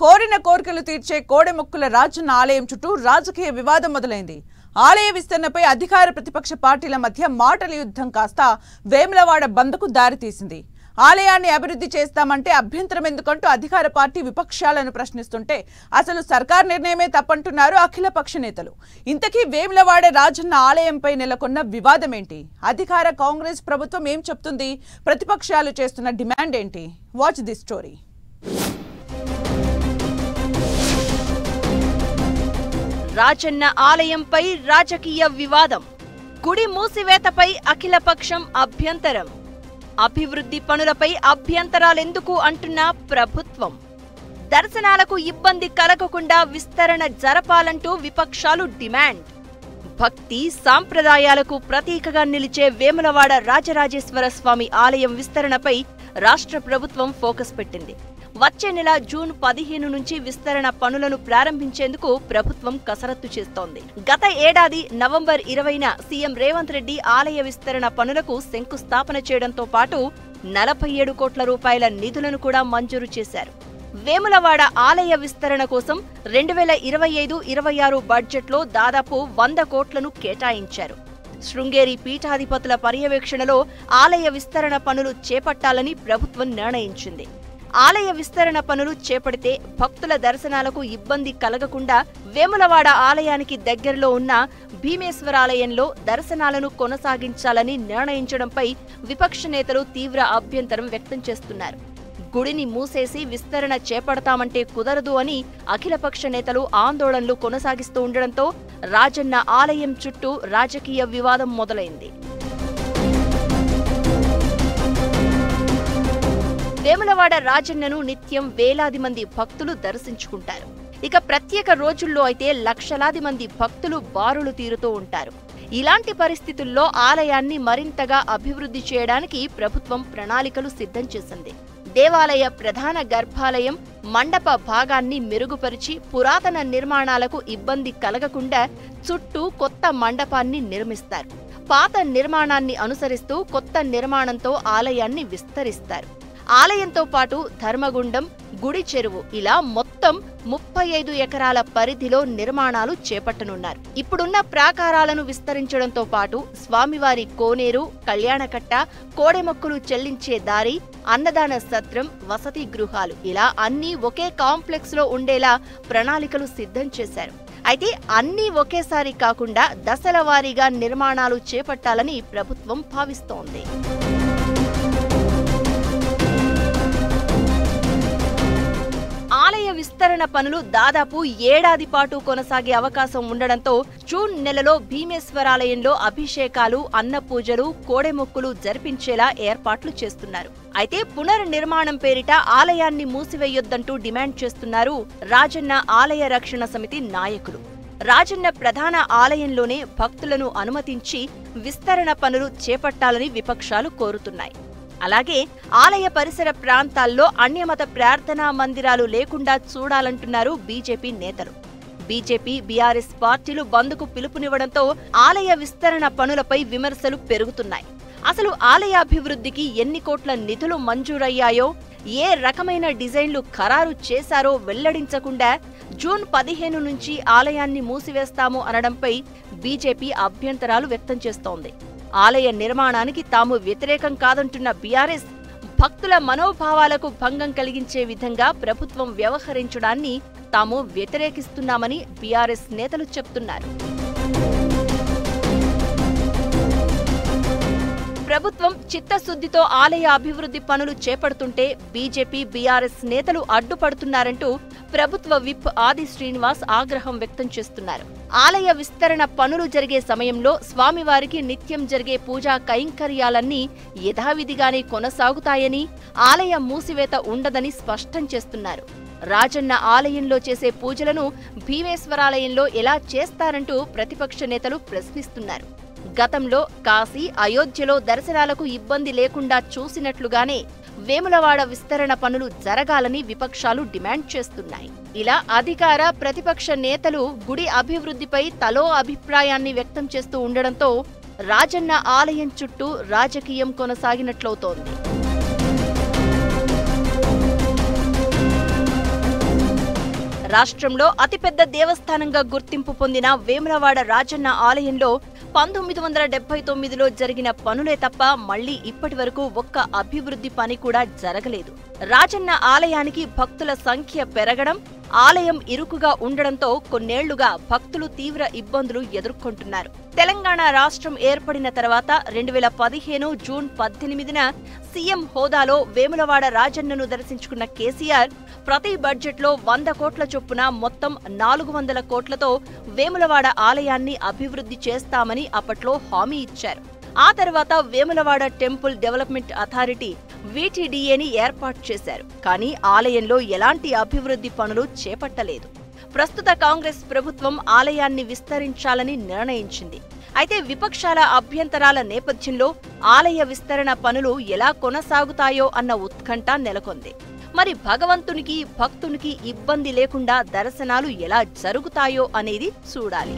కోరిన కోరికలు తీర్చే కోడెముక్కుల రాజన్న ఆలయం చుట్టూ రాజకీయ వివాదం మొదలైంది. ఆలయ విస్తరణపై అధికార ప్రతిపక్ష పార్టీల మధ్య మాటల యుద్ధం కాస్త వేములవాడ బంద్కు దారితీసింది. ఆలయాన్ని అభివృద్ధి చేస్తామంటే అభ్యంతరం ఎందుకంటూ అధికార పార్టీ విపక్షాలను ప్రశ్నిస్తుంటే అసలు సర్కార్ నిర్ణయమే తప్పంటున్నారు అఖిలపక్ష నేతలు. ఇంతకీ వేములవాడ రాజన్న ఆలయంపై నెలకొన్న వివాదం ఏంటి? అధికార కాంగ్రెస్ ప్రభుత్వం ఏం చెప్తుంది? ప్రతిపక్షాలు చేస్తున్న డిమాండ్ ఏంటి? Watch this story. రాజన్న ఆలయంపై రాజకీయ వివాదం. గుడి మూసివేతపై అఖిలపక్షం అభ్యంతరం. అభివృద్ధి పనులపై అభ్యంతరాలెందుకు అంటున్న ప్రభుత్వం. దర్శనాలకు ఇబ్బంది కలగకుండా విస్తరణ జరపాలంటూ విపక్షాలు డిమాండ్. భక్తి సాంప్రదాయాలకు ప్రతీకగా నిలిచే వేములవాడ రాజరాజేశ్వర స్వామి ఆలయం విస్తరణపై రాష్ట్ర ప్రభుత్వం ఫోకస్ పెట్టింది. వచ్చే నెల జూన్ 15 నుంచి విస్తరణ పనులను ప్రారంభించేందుకు ప్రభుత్వం కసరత్తు చేస్తోంది. గత ఏడాది నవంబర్ 20న సీఎం రేవంత్ రెడ్డి ఆలయ విస్తరణ పనులకు శంకుస్థాపన చేయడంతో పాటు 47 కోట్ల రూపాయల నిధులను కూడా మంజూరు చేశారు. వేములవాడ ఆలయ విస్తరణ కోసం 2025-26 బడ్జెట్లో దాదాపు 100 కోట్లను కేటాయించారు. శృంగేరి పీఠాధిపతుల పర్యవేక్షణలో ఆలయ విస్తరణ పనులు చేపట్టాలని ప్రభుత్వం నిర్ణయించింది. ఆలయ విస్తరణ పనులు చేపడితే భక్తుల దర్శనాలకు ఇబ్బంది కలగకుండా వేములవాడ ఆలయానికి దగ్గరలో ఉన్న భీమేశ్వరాలయంలో దర్శనాలను కొనసాగించాలని నిర్ణయించడంపై విపక్ష నేతలు తీవ్ర అభ్యంతరం వ్యక్తం చేస్తున్నారు. గుడిని మూసేసి విస్తరణ చేపడతామంటే కుదరదు అని అఖిలపక్ష నేతలు ఆందోళనలు కొనసాగిస్తూ ఉండడంతో రాజన్న ఆలయం చుట్టూ రాజకీయ వివాదం మొదలైంది. వేములవాడ రాజన్నను నిత్యం వేలాది మంది భక్తులు దర్శించుకుంటారు. ఇక ప్రత్యేక రోజుల్లో అయితే లక్షలాది మంది భక్తులు బారులు తీరుతూ ఉంటారు. ఇలాంటి పరిస్థితుల్లో ఆలయాన్ని మరింతగా అభివృద్ధి చేయడానికి ప్రభుత్వం ప్రణాళికలు సిద్ధం చేసింది. దేవాలయ ప్రధాన గర్భాలయం మండప భాగాన్ని మెరుగుపరిచి పురాతన నిర్మాణాలకు ఇబ్బంది కలగకుండా చుట్టూ కొత్త మండపాన్ని నిర్మిస్తారు. పాత నిర్మాణాన్ని అనుసరిస్తూ కొత్త నిర్మాణంతో ఆలయాన్ని విస్తరిస్తారు. ఆలయంతో పాటు ధర్మగుండం, గుడి చెరువు ఇలా మొత్తం 35 ఎకరాల పరిధిలో నిర్మాణాలు చేపట్టనున్నారు. ఇప్పుడున్న ప్రాకారాలను విస్తరించడంతో పాటు స్వామివారి కోనేరు, కళ్యాణకట్ట, కోడెమొక్కులు చెల్లించే దారి, అన్నదాన సత్రం, వసతి గృహాలు ఇలా అన్నీ ఒకే కాంప్లెక్స్ లో ఉండేలా ప్రణాళికలు సిద్ధం చేశారు. అయితే అన్నీ ఒకేసారి కాకుండా దశల వారీగా నిర్మాణాలు చేపట్టాలని ప్రభుత్వం భావిస్తోంది. ఆలయ విస్తరణ పనులు దాదాపు ఏడాది పాటు కొనసాగే అవకాశం ఉండడంతో జూన్ నెలలో భీమేశ్వరాలయంలో అభిషేకాలు, అన్నపూజలు, కోడెమొక్కులు జరిపించేలా ఏర్పాట్లు చేస్తున్నారు. అయితే పునర్నిర్మాణం పేరిట ఆలయాన్ని మూసివేయొద్దంటూ డిమాండ్ చేస్తున్నారు రాజన్న ఆలయ రక్షణ సమితి నాయకులు. రాజన్న ప్రధాన ఆలయంలోనే భక్తులను అనుమతించి విస్తరణ పనులు చేపట్టాలని విపక్షాలు కోరుతున్నాయి. అలాగే ఆలయ పరిసర ప్రాంతాల్లో అన్యమత ప్రార్థనా మందిరాలు లేకుండా చూడాలంటున్నారు బీజేపీ నేతలు. బీజేపీ, బీఆర్ఎస్ పార్టీలు బంద్కు పిలుపునివ్వడంతో ఆలయ విస్తరణ పనులపై విమర్శలు పెరుగుతున్నాయి. అసలు ఆలయాభివృద్ధికి ఎన్ని కోట్ల నిధులు మంజూరయ్యాయో, ఏ రకమైన డిజైన్లు ఖరారు చేశారో వెల్లడించకుండా జూన్ 15 నుంచి ఆలయాన్ని మూసివేస్తాము అనడంపై బీజేపీ అభ్యంతరాలు వ్యక్తం చేస్తోంది. ఆలయ నిర్మాణానికి తాము వ్యతిరేకం కాదంటున్న బీఆర్ఎస్ భక్తుల మనోభావాలకు భంగం కలిగించే విధంగా ప్రభుత్వం వ్యవహరించడాన్ని తాము వ్యతిరేకిస్తున్నామని బీఆర్ఎస్ నేతలు చెప్తున్నారు. ప్రభుత్వం చిత్తశుద్ధితో ఆలయ అభివృద్ధి పనులు చేపడుతుంటే బీజేపీ, బీఆర్ఎస్ నేతలు అడ్డుపడుతున్నారంటూ ప్రభుత్వ విప్ ఆది శ్రీనివాస్ ఆగ్రహం వ్యక్తం చేస్తున్నారు. ఆలయ విస్తరణ పనులు జరిగే సమయంలో స్వామివారికి నిత్యం జరిగే పూజా కైంకర్యాలన్నీ యథావిధిగానే కొనసాగుతాయని, ఆలయ మూసివేత ఉండదని స్పష్టం చేస్తున్నారు. రాజన్న ఆలయంలో చేసే పూజలను భీమేశ్వరాలయంలో ఎలా చేస్తారంటూ ప్రతిపక్ష నేతలు ప్రశ్నిస్తున్నారు. గతంలో కాశీ, అయోధ్యలో దర్శనాలకు ఇబ్బంది లేకుండా చూసినట్లుగానే వేములవాడ విస్తరణ పనులు జరగాలని విపక్షాలు డిమాండ్ చేస్తున్నాయి. ఇలా అధికార, ప్రతిపక్ష నేతలు గుడి అభివృద్ధిపై తలో అభిప్రాయాన్ని వ్యక్తం చేస్తూ ఉండడంతో రాజన్న ఆలయం చుట్టూ రాజకీయం కొనసాగినట్లవుతోంది. రాష్ట్రంలో అతిపెద్ద దేవస్థానంగా గుర్తింపు పొందిన వేములవాడ రాజన్న ఆలయంలో 1979లో జరిగిన పనులే తప్ప మళ్లీ ఇప్పటి వరకు ఒక్క అభివృద్ధి పని కూడా జరగలేదు. రాజన్న ఆలయానికి భక్తుల సంఖ్య పెరగడం, ఆలయం ఇరుకుగా ఉండడంతో కొన్నేళ్లుగా భక్తులు తీవ్ర ఇబ్బందులు ఎదుర్కొంటున్నారు. తెలంగాణ రాష్ట్రం ఏర్పడిన తర్వాత 2015 జూన్ 18న సీఎం హోదాలో వేములవాడ రాజన్నను దర్శించుకున్న కేసీఆర్ ప్రతి బడ్జెట్లో 100 కోట్ల చొప్పున మొత్తం 400 కోట్లతో వేములవాడ ఆలయాన్ని అభివృద్ధి చేస్తామని అప్పట్లో హామీ ఇచ్చారు. ఆ తర్వాత వేములవాడ టెంపుల్ డెవలప్మెంట్ అథారిటీ వీటీడీఏని ఏర్పాటు చేశారు. కానీ ఆలయంలో ఎలాంటి అభివృద్ధి పనులు చేపట్టలేదు. ప్రస్తుత కాంగ్రెస్ ప్రభుత్వం ఆలయాన్ని విస్తరించాలని నిర్ణయించింది. అయితే విపక్షాల అభ్యంతరాల నేపథ్యంలో ఆలయ విస్తరణ పనులు ఎలా కొనసాగుతాయో అన్న ఉత్కంఠ నెలకొంది. మరి భగవంతునికి భక్తునికి ఇబ్బంది లేకుండా దర్శనాలు ఎలా జరుగుతాయో అనేది చూడాలి.